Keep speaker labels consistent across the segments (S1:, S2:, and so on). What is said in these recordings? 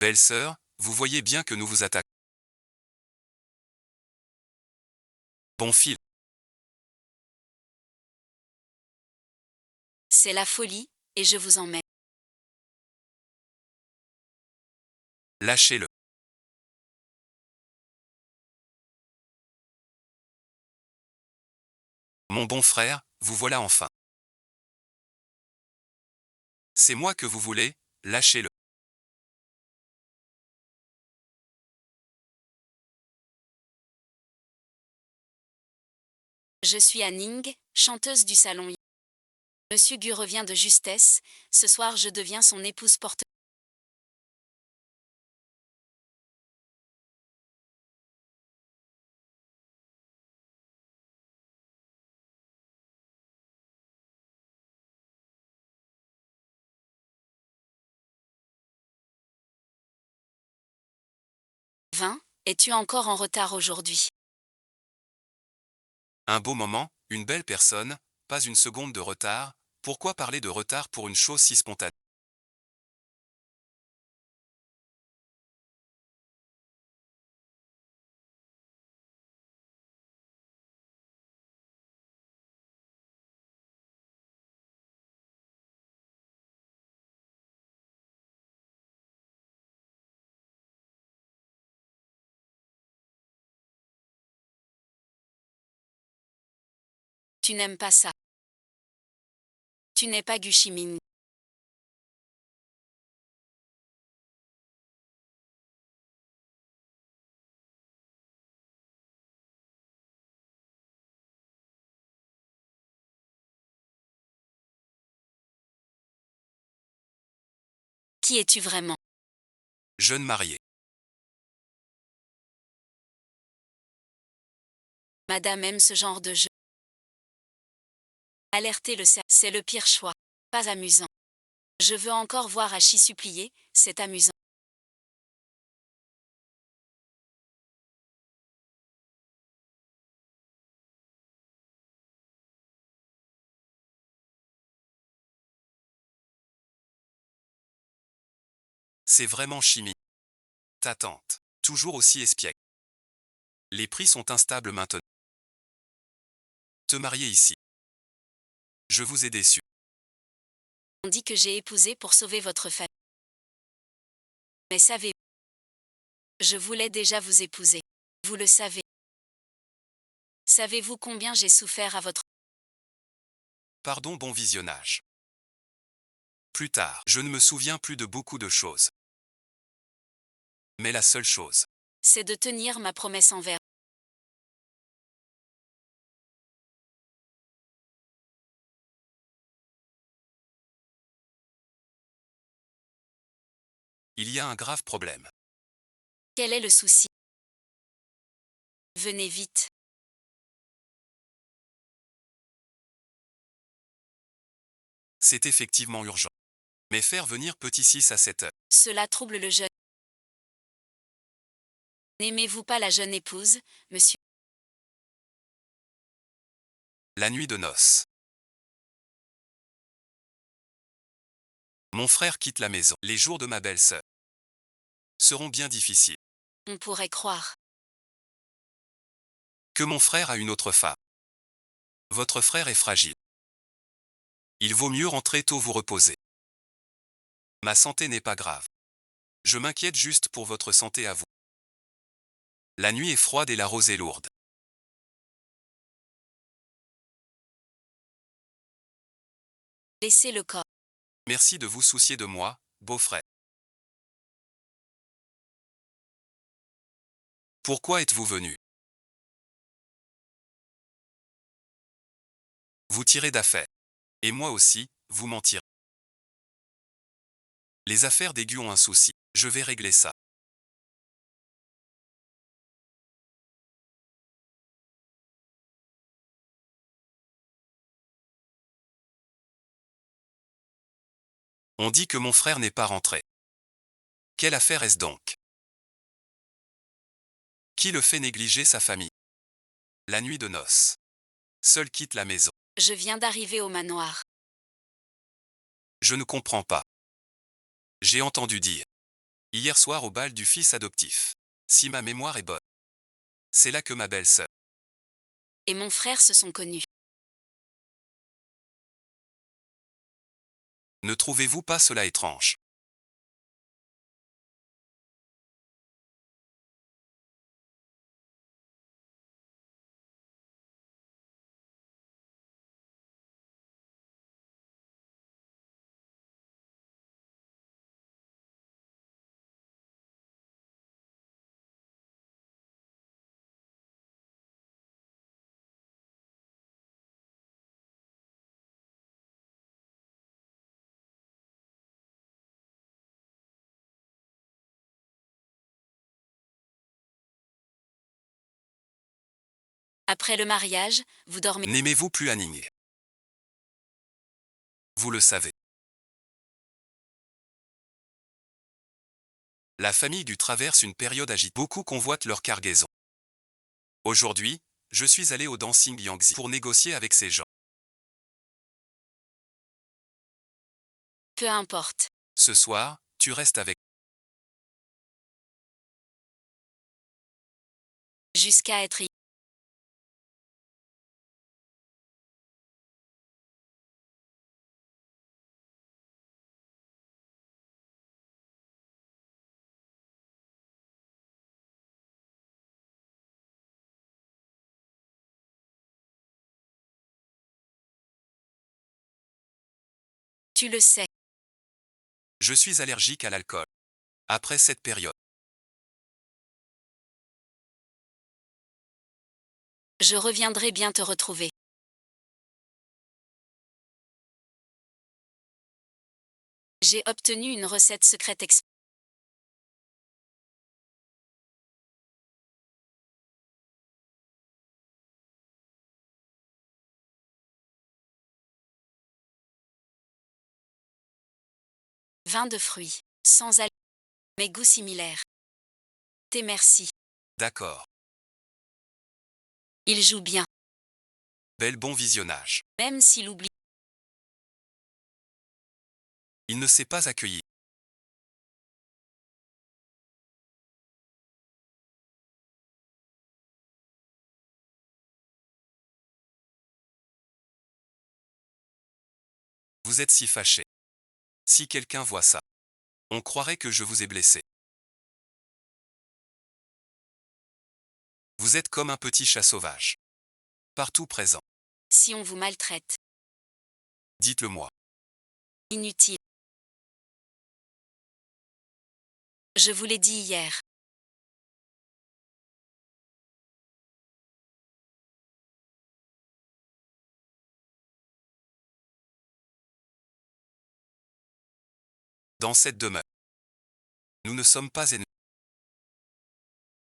S1: Belle-sœur, vous voyez bien que nous vous attaquons. Bon fil,
S2: C'est la folie, et je vous en mets.
S1: lâchez-le. Mon bon frère, vous voilà enfin. C'est moi que vous voulez, lâchez-le.
S2: Je suis Anning, chanteuse du salon. Monsieur Gu revient de justesse, ce soir je deviens son épouse porte. 20, es-tu encore en retard aujourd'hui?
S1: Un beau moment, une belle personne, pas une seconde de retard, pourquoi parler de retard pour une chose si spontanée?
S2: Tu n'aimes pas ça. Tu n'es pas Gu Chiming. Qui es-tu vraiment?
S1: Jeune marié.
S2: Madame aime ce genre de jeu. Alerter le cerf, c'est le pire choix. Pas amusant. Je veux encore voir Hachi supplier, c'est amusant.
S1: C'est vraiment chimique. Ta tante. Toujours aussi espiègle. Les prix sont instables maintenant. Te marier ici. Je vous ai déçu.
S2: On dit que j'ai épousé pour sauver votre famille. Mais savez, je voulais déjà vous épouser. Vous le savez. Savez-vous combien j'ai souffert à votre...
S1: Pardon, bon visionnage. Plus tard, je ne me souviens plus de beaucoup de choses. Mais la seule chose,
S2: C'est de tenir ma promesse envers.
S1: il y a un grave problème.
S2: Quel est le souci? Venez vite.
S1: C'est effectivement urgent. Mais faire venir petit 6 à 7 heures.
S2: Cela trouble le jeune. N'aimez-vous pas la jeune épouse, monsieur?
S1: La nuit de noces. Mon frère quitte la maison. Les jours de ma belle-sœur seront bien difficiles.
S2: On pourrait croire.
S1: Que mon frère a une autre femme. Votre frère est fragile. Il vaut mieux rentrer tôt vous reposer. Ma santé n'est pas grave. Je m'inquiète juste pour votre santé à vous. La nuit est froide et la rose est lourde.
S2: Laissez le corps.
S1: Merci de vous soucier de moi, beau-frère. Pourquoi êtes-vous venu? Vous tirez d'affaires. Et moi aussi, vous mentirez. Les affaires d'Aigu ont un souci. Je vais régler ça. On dit que mon frère n'est pas rentré. Quelle affaire est-ce donc? Qui le fait négliger sa famille? La nuit de noces. Seul quitte la maison.
S2: Je viens d'arriver au manoir.
S1: Je ne comprends pas. J'ai entendu dire. Hier soir au bal du fils adoptif. Si ma mémoire est bonne. C'est là que ma belle-sœur.
S2: Et mon frère se sont connus.
S1: Ne trouvez-vous pas cela étrange?
S2: Après le mariage, vous dormez.
S1: N'aimez-vous plus Anning? Vous le savez. La famille du traverse une période agitée. Beaucoup convoitent leur cargaison. Aujourd'hui, je suis allé au Dancing Yangtze pour négocier avec ces gens.
S2: Peu importe.
S1: Ce soir, tu restes avec.
S2: Jusqu'à être. Tu le sais.
S1: Je suis allergique à l'alcool. Après cette période,
S2: Je reviendrai bien te retrouver. J'ai obtenu une recette secrète exprès. Vin de fruits, sans alcool, mais goût similaire. T'es merci.
S1: d'accord.
S2: Il joue bien,
S1: Bel bon visionnage.
S2: même s'il oublie.
S1: Il ne s'est pas accueilli. Vous êtes si fâché. Si quelqu'un voit ça, on croirait que je vous ai blessé. Vous êtes comme un petit chat sauvage. Partout présent.
S2: Si on vous maltraite.
S1: Dites-le moi.
S2: Inutile. Je vous l'ai dit hier.
S1: Dans cette demeure, nous ne sommes pas ennemis.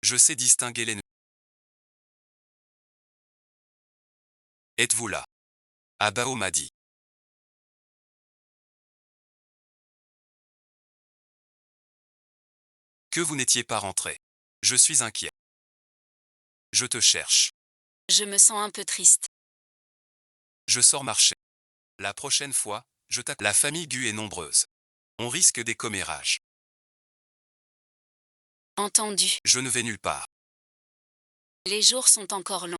S1: Je sais distinguer les. Êtes-vous là? Abao m'a dit. Que vous n'étiez pas rentré. Je suis inquiet. Je te cherche.
S2: Je me sens un peu triste.
S1: Je sors marcher. La prochaine fois, je t'accorde. La famille Gu est nombreuse. On risque des commérages.
S2: Entendu.
S1: Je ne vais nulle part.
S2: Les jours sont encore longs.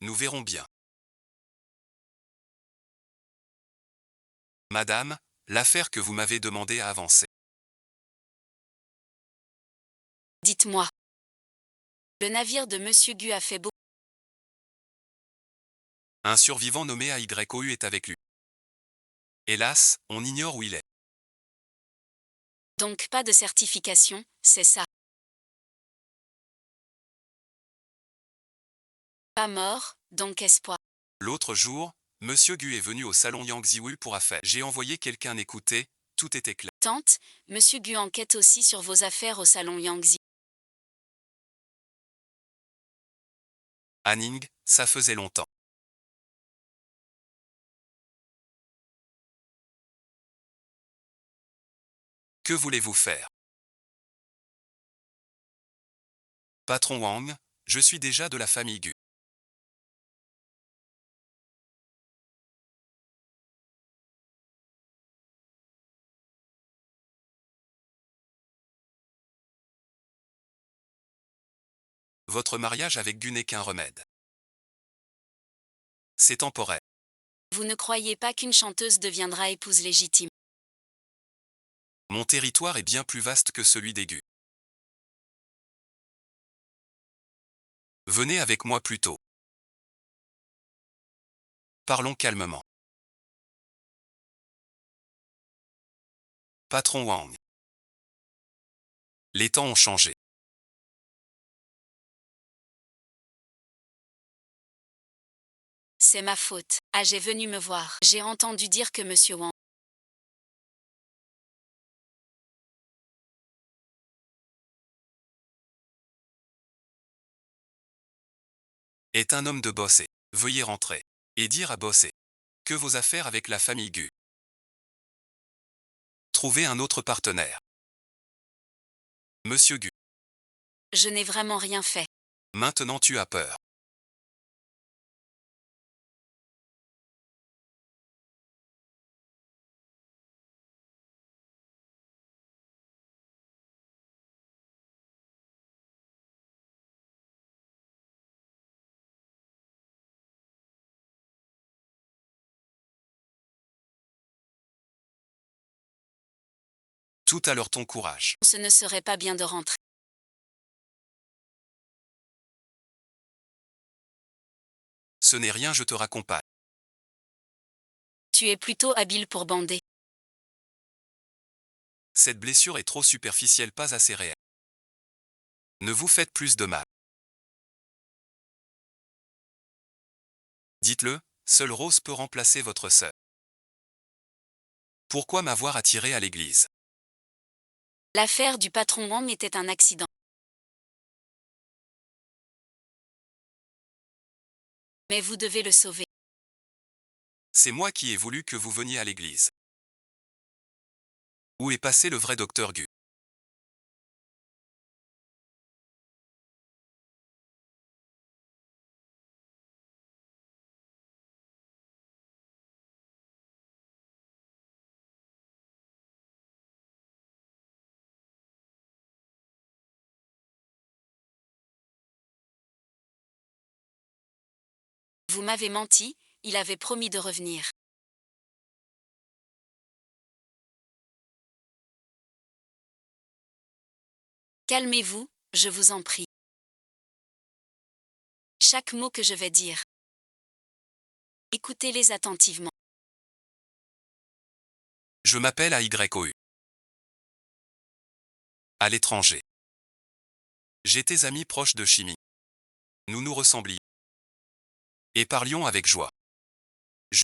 S1: Nous verrons bien. Madame, l'affaire que vous m'avez demandé a avancé.
S2: Dites-moi. Le navire de Monsieur Gu a fait beau.
S1: Un survivant nommé AYOU est avec lui. Hélas, on ignore où il est.
S2: Donc pas de certification, c'est ça. Pas mort, donc espoir.
S1: L'autre jour, Monsieur Gu est venu au salon Yangziwul pour affaires. J'ai envoyé quelqu'un écouter, tout était clair.
S2: Tante, Monsieur Gu enquête aussi sur vos affaires au salon Yangtze.
S1: Anning, ça faisait longtemps. Que voulez-vous faire? Patron Wang, Je suis déjà de la famille Gu. Votre mariage avec Gu n'est qu'un remède. C'est temporaire.
S2: Vous ne croyez pas qu'une chanteuse deviendra épouse légitime.
S1: Mon territoire est bien plus vaste que celui des Gu. Venez avec moi plus tôt. Parlons calmement. Patron Wang. Les temps ont changé.
S2: C'est ma faute. Ah, j'ai venu me voir. J'ai entendu dire que Monsieur Wang
S1: Est un homme de bosser. Veuillez rentrer. Et dire à bosser. Que vos affaires avec la famille Gu. Trouvez un autre partenaire. Monsieur Gu.
S2: Je n'ai vraiment rien fait.
S1: Maintenant tu as peur. Tout à leur ton courage.
S2: Ce ne serait pas bien de rentrer.
S1: Ce n'est rien, je te raccompagne.
S2: Tu es plutôt habile pour bander.
S1: Cette blessure est trop superficielle, pas assez réelle. Ne vous faites plus de mal. Dites-le, seule Rose peut remplacer votre sœur. Pourquoi m'avoir attiré à l'église?
S2: L'affaire du patron Wang était un accident. Mais vous devez le sauver.
S1: C'est moi qui ai voulu que vous veniez à l'église. Où est passé le vrai docteur Gu?
S2: Vous m'avez menti, il avait promis de revenir. Calmez-vous, je vous en prie. Chaque mot que je vais dire. Écoutez-les attentivement.
S1: Je m'appelle AYOU. À l'étranger. J'étais ami proche de Chimie. Nous nous ressemblions. Et parlions avec joie.